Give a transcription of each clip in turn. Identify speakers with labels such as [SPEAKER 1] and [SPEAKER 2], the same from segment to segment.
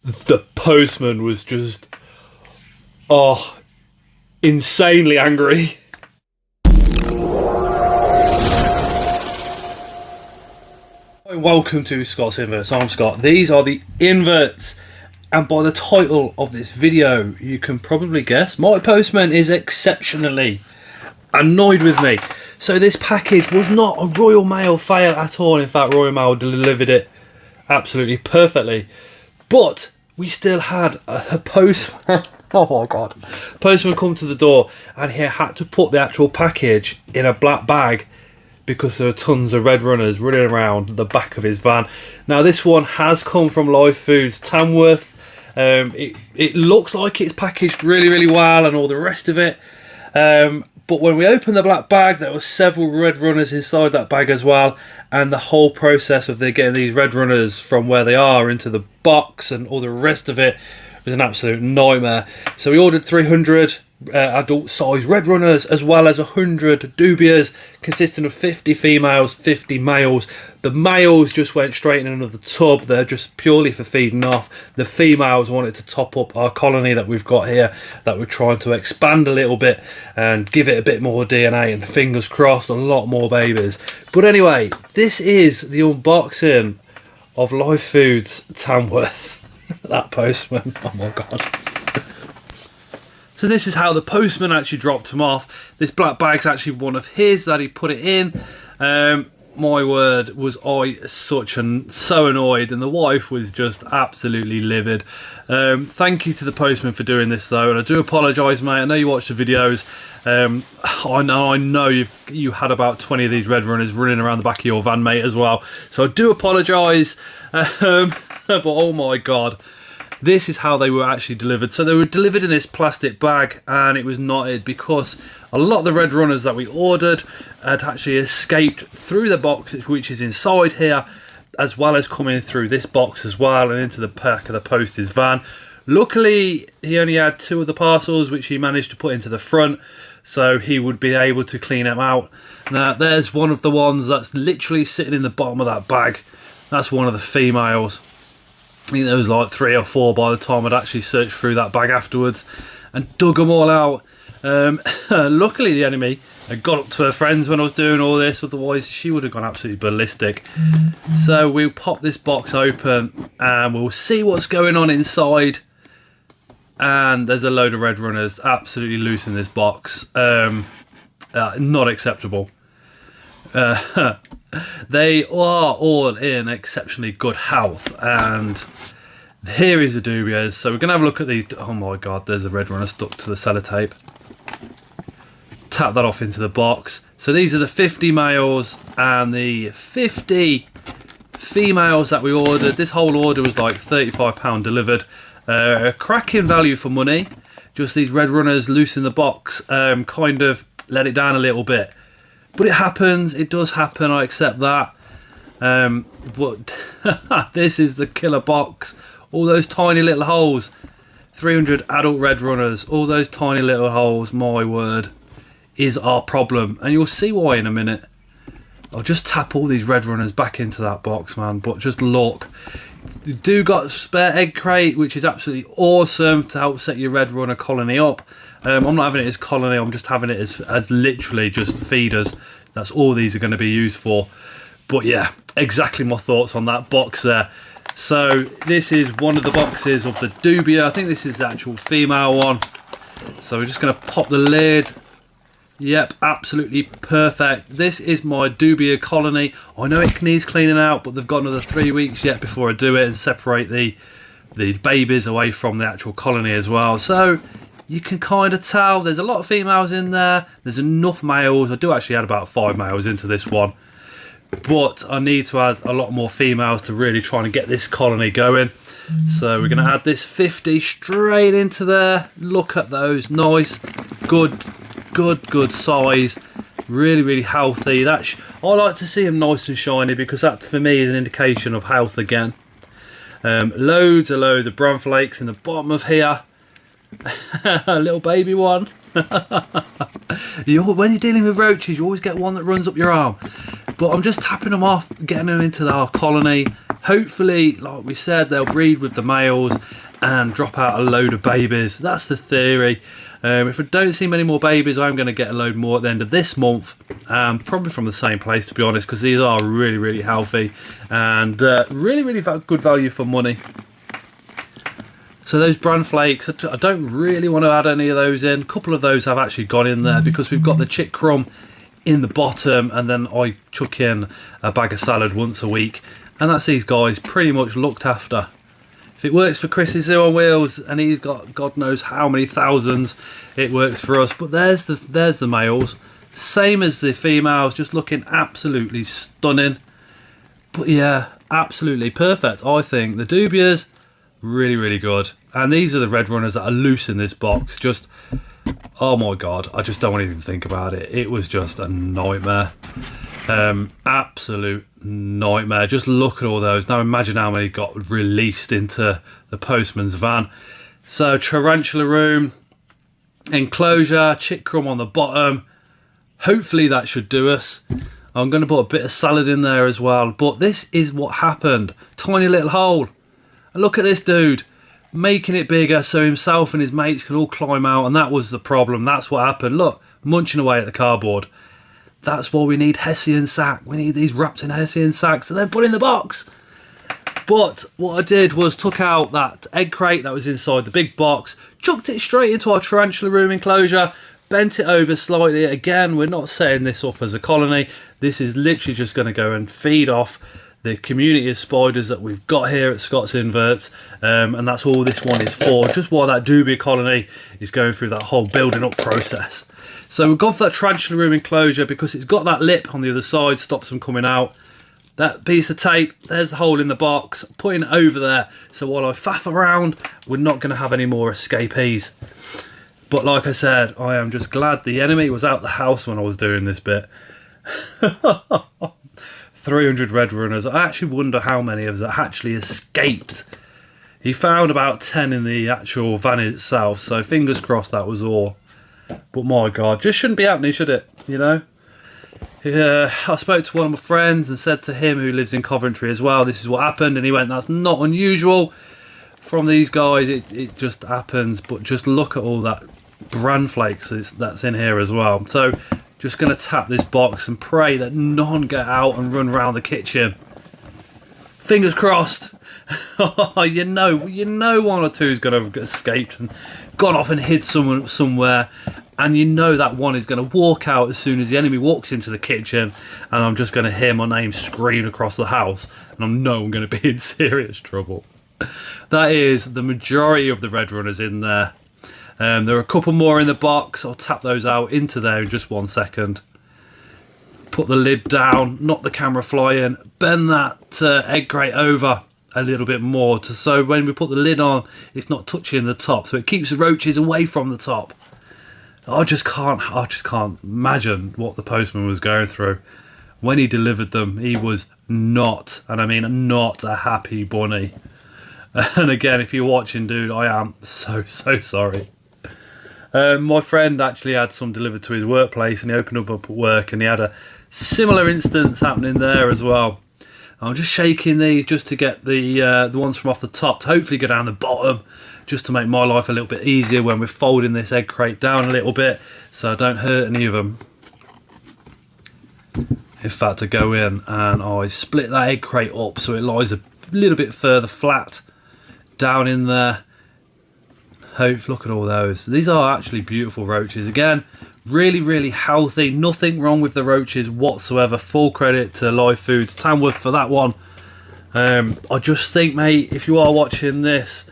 [SPEAKER 1] The postman was just, insanely angry. Welcome to Scott's Inverts. I'm Scott. These are the Inverts, and by the title of this video, you can probably guess my postman is exceptionally annoyed with me. So this package was not a Royal Mail fail at all. In fact, Royal Mail delivered it absolutely perfectly. But we still had a postman. Oh my god. Postman come to the door and he had to put the actual package in a black bag because there were tons of red runners running around the back of his van. Now this one has come from Live Foods Tamworth. It looks like it's packaged really well and all the rest of it. But when we opened the black bag, there were several red runners inside that bag as well, and the whole process of getting these red runners from where they are into the box and all the rest of it was an absolute nightmare. So we ordered 300 adult size red runners as well as 100 dubias consisting of 50 females, 50 males. The males just went straight in another tub. They're just purely for feeding off. The females wanted to top up our colony that we've got here, that we're trying to expand a little bit and give it a bit more DNA, and fingers crossed a lot more babies. But anyway, this is the unboxing of Live Foods Tamworth. That postman, oh my god. So this is how the postman actually dropped him off. This black bag's actually one of his that he put it in. My word, was I so annoyed, and the wife was just absolutely livid. Thank you to the postman for doing this though, and I do apologise, mate. I know you watched the videos. I know you had about 20 of these red runners running around the back of your van, mate, as well. So I do apologise. But oh my god, this is how they were actually delivered. So they were delivered in this plastic bag, and it was knotted because a lot of the red runners that we ordered had actually escaped through the box, which is inside here, as well as coming through this box as well and into the back of the post's van. Luckily, he only had 2 of the parcels, which he managed to put into the front, so he would be able to clean them out. Now, there's one of the ones that's literally sitting in the bottom of that bag. That's one of the females. I think there was like 3 or 4 by the time I'd actually searched through that bag afterwards and dug them all out. Luckily, the enemy had got up to her friends when I was doing all this, otherwise she would have gone absolutely ballistic. So we'll pop this box open and we'll see what's going on inside. And there's a load of red runners absolutely loose in this box. Not acceptable. They are all in exceptionally good health, and here is the dubias. So we're going to have a look at these. Oh my god, there's a red runner stuck to the sellotape. Tap that off into the box. So these are the 50 males and the 50 females that we ordered. This whole order was like £35 delivered. A cracking value for money. Just these red runners loose in the box kind of let it down a little bit. But it happens, it does happen, I accept that. But this is the killer box. All those tiny little holes. 300 adult red runners, all those tiny little holes, my word, is our problem. And you'll see why in a minute. I'll just tap all these red runners back into that box, man. But just look. You do got a spare egg crate, which is absolutely awesome to help set your red runner colony up. I'm not having it as colony, I'm just having it as literally just feeders. That's all these are going to be used for. But yeah, exactly my thoughts on that box there. So this is one of the boxes of the dubia. I think this is the actual female one. So we're just going to pop the lid. Yep, absolutely perfect. This is my dubia colony. I know it needs cleaning out, but they've got another 3 weeks yet before I do it and separate the babies away from the actual colony as well. So you can kind of tell there's a lot of females in there. There's enough males. I do actually add about 5 males into this one, but I need to add a lot more females to really try and get this colony going. So we're going to add this 50 straight into there. Look at those, nice, good size, really healthy. I like to see them nice and shiny because that for me is an indication of health again. Loads of brown flakes in the bottom of here. A little baby one. When you're dealing with roaches, you always get one that runs up your arm. But I'm just tapping them off, getting them into our colony, Hopefully, like we said, they'll breed with the males and drop out a load of babies. That's the theory. If I don't see many more babies, I'm going to get a load more at the end of this month, probably from the same place, to be honest, because these are really, really healthy and really, really good value for money. So those bran flakes, I don't really want to add any of those in. A couple of those have actually gone in there because we've got the chick crumb in the bottom, and then I chuck in a bag of salad once a week, and that's these guys pretty much looked after. If it works for Chris's Zoo on Wheels and he's got God knows how many thousands, it works for us. But there's the males, same as the females, just looking absolutely stunning. But yeah, absolutely perfect. I think the dubias, really, really good. And these are the red runners that are loose in this box. Just, oh my God, I just don't want to even think about it. It was just a nightmare. Absolute nightmare. Just look at all those. Now imagine how many got released into the postman's van. So tarantula room, enclosure, chick crumb on the bottom. Hopefully that should do us. I'm going to put a bit of salad in there as well. But this is what happened. Tiny little hole. And look at this dude, making it bigger so himself and his mates can all climb out, and that was the problem. That's what happened. Look, munching away at the cardboard. That's why we need Hessian sack. We need these wrapped in Hessian sacks and then put in the box. But what I did was took out that egg crate that was inside the big box, chucked it straight into our tarantula room enclosure, bent it over slightly. Again, we're not setting this up as a colony. This is literally just going to go and feed off the community of spiders that we've got here at Scott's Inverts, and that's all this one is for, just while that dubia colony is going through that whole building up process. So we've gone for that tarantula room enclosure because it's got that lip on the other side, stops them coming out. That piece of tape, there's the hole in the box, putting it over there, so while I faff around, we're not going to have any more escapees. But like I said, I am just glad the enemy was out the house when I was doing this bit. 300 red runners. I actually wonder how many of us actually escaped. He found about 10 in the actual van itself, so fingers crossed that was all. But my God, just shouldn't be happening, should it? You know? I spoke to one of my friends and said to him, who lives in Coventry as well, this is what happened, and he went, that's not unusual from these guys, it just happens. But just look at all that bran flakes that's in here as well. So just going to tap this box and pray that none get out and run around the kitchen. Fingers crossed. you know one or two is going to have escaped and gone off and hid somewhere, and you know that one is going to walk out as soon as the enemy walks into the kitchen, and I'm just going to hear my name screamed across the house, and I know I'm going to be in serious trouble. That is the majority of the red runners in there. There are a couple more in the box. I'll tap those out into there in just 1 second. Put the lid down, knock the camera flying, bend that egg crate over a little bit more so when we put the lid on, it's not touching the top, so it keeps the roaches away from the top. I just can't imagine what the postman was going through when he delivered them. He was not, and I mean not, a happy bunny. And again, if you're watching, dude, I am so sorry. My friend actually had some delivered to his workplace, and he opened up at work and he had a similar instance happening there as well. I'm just shaking these just to get the ones from off the top to hopefully go down the bottom, just to make my life a little bit easier when we're folding this egg crate down a little bit so I don't hurt any of them. In fact, I go in and I split that egg crate up so it lies a little bit further flat down in there. Look at all those. These are actually beautiful roaches. Again, really healthy. Nothing wrong with the roaches whatsoever. Full credit to Live Foods Tamworth for that one. I just think, mate, if you are watching this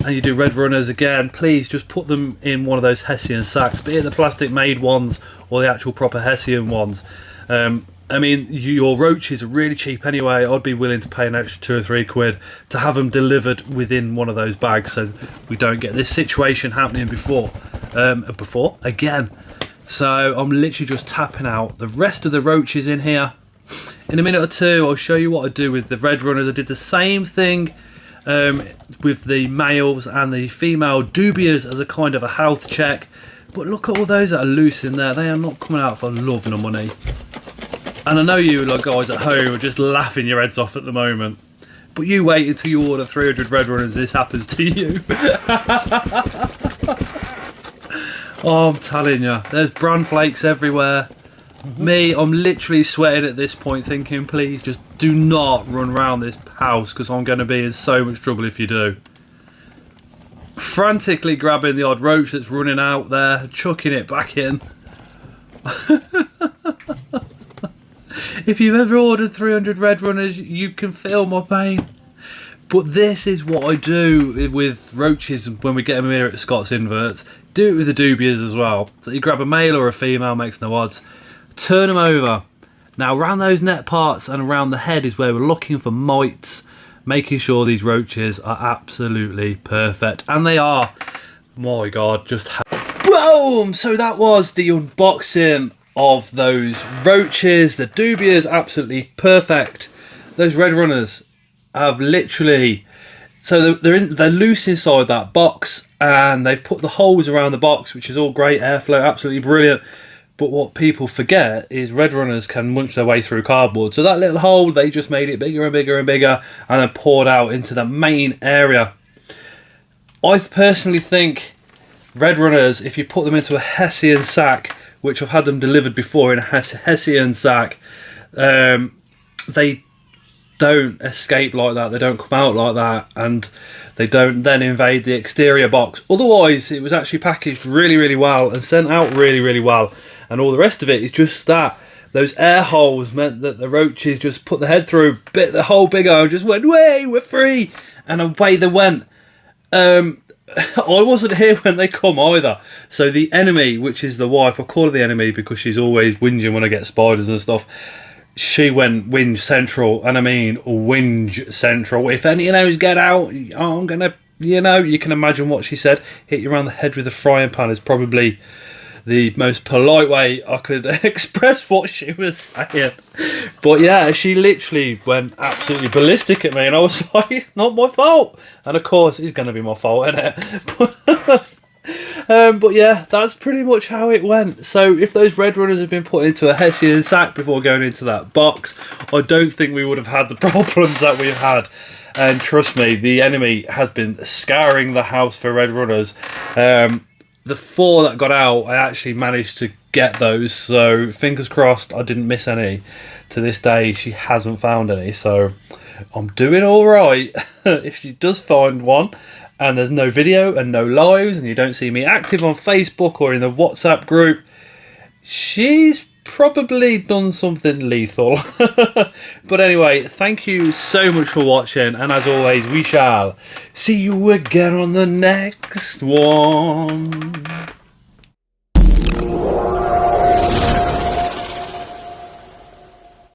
[SPEAKER 1] and you do red runners, again, please just put them in one of those Hessian sacks, be it the plastic made ones or the actual proper Hessian ones. I mean, your roaches are really cheap anyway. I'd be willing to pay an extra £2 or £3 to have them delivered within one of those bags, so we don't get this situation happening again. So I'm literally just tapping out the rest of the roaches in here. In a minute or two, I'll show you what I do with the red runners. I did the same thing with the males and the female dubias as a kind of a health check. But look at all those that are loose in there. They are not coming out for love nor money. And I know you, like, guys at home are just laughing your heads off at the moment, But you wait until you order 300 red runners, this happens to you. Oh, I'm telling you, there's bran flakes everywhere. Me, I'm literally sweating at this point, thinking, please just do not run around this house, because I'm going to be in so much trouble if you do. Frantically grabbing the odd roach that's running out there, chucking it back in. If you've ever ordered 300 red runners, you can feel my pain. But this is what I do with roaches when we get them here at Scott's Inverts. Do it with the dubias as well. So you grab a male or a female, makes no odds. Turn them over. Now around those neck parts and around the head is where we're looking for mites, making sure these roaches are absolutely perfect. And they are. My God, just boom! So that was the unboxing of those roaches. The dubias, absolutely perfect. Those red runners have literally, so they're loose inside that box, and they've put the holes around the box, which is all great airflow, absolutely brilliant. But what people forget is red runners can munch their way through cardboard. So that little hole, they just made it bigger and bigger and bigger, and then poured out into the main area. I personally think red runners, if you put them into a Hessian sack, which I've had them delivered before in a Hessian sack, they don't escape like that, they don't come out like that, and they don't then invade the exterior box. Otherwise, it was actually packaged really, really well and sent out really, really well. And all the rest of it is just that. Those air holes meant that the roaches just put the head through, bit the hole bigger, and just went, way, we're free! And away they went. I wasn't here when they come either. So the enemy, which is the wife, I call her the enemy because she's always whinging when I get spiders and stuff. She went whinge central, and I mean whinge central. If any of those get out, I'm gonna, you can imagine what she said. Hit you around the head with a frying pan is probably the most polite way I could express what she was saying. But yeah, she literally went absolutely ballistic at me, and I was like, it's not my fault. And of course, it's going to be my fault, isn't it? But yeah, that's pretty much how it went. So if those red runners had been put into a Hessian sack before going into that box, I don't think we would have had the problems that we've had. And trust me, the enemy has been scouring the house for red runners. The 4 that got out, I actually managed to get those, so fingers crossed I didn't miss any. To this day, she hasn't found any, so I'm doing all right. If she does find one, and there's no video and no lives, and you don't see me active on Facebook or in the WhatsApp group, she's probably done something lethal. But anyway, thank you so much for watching, and as always, we shall see you again on the next one.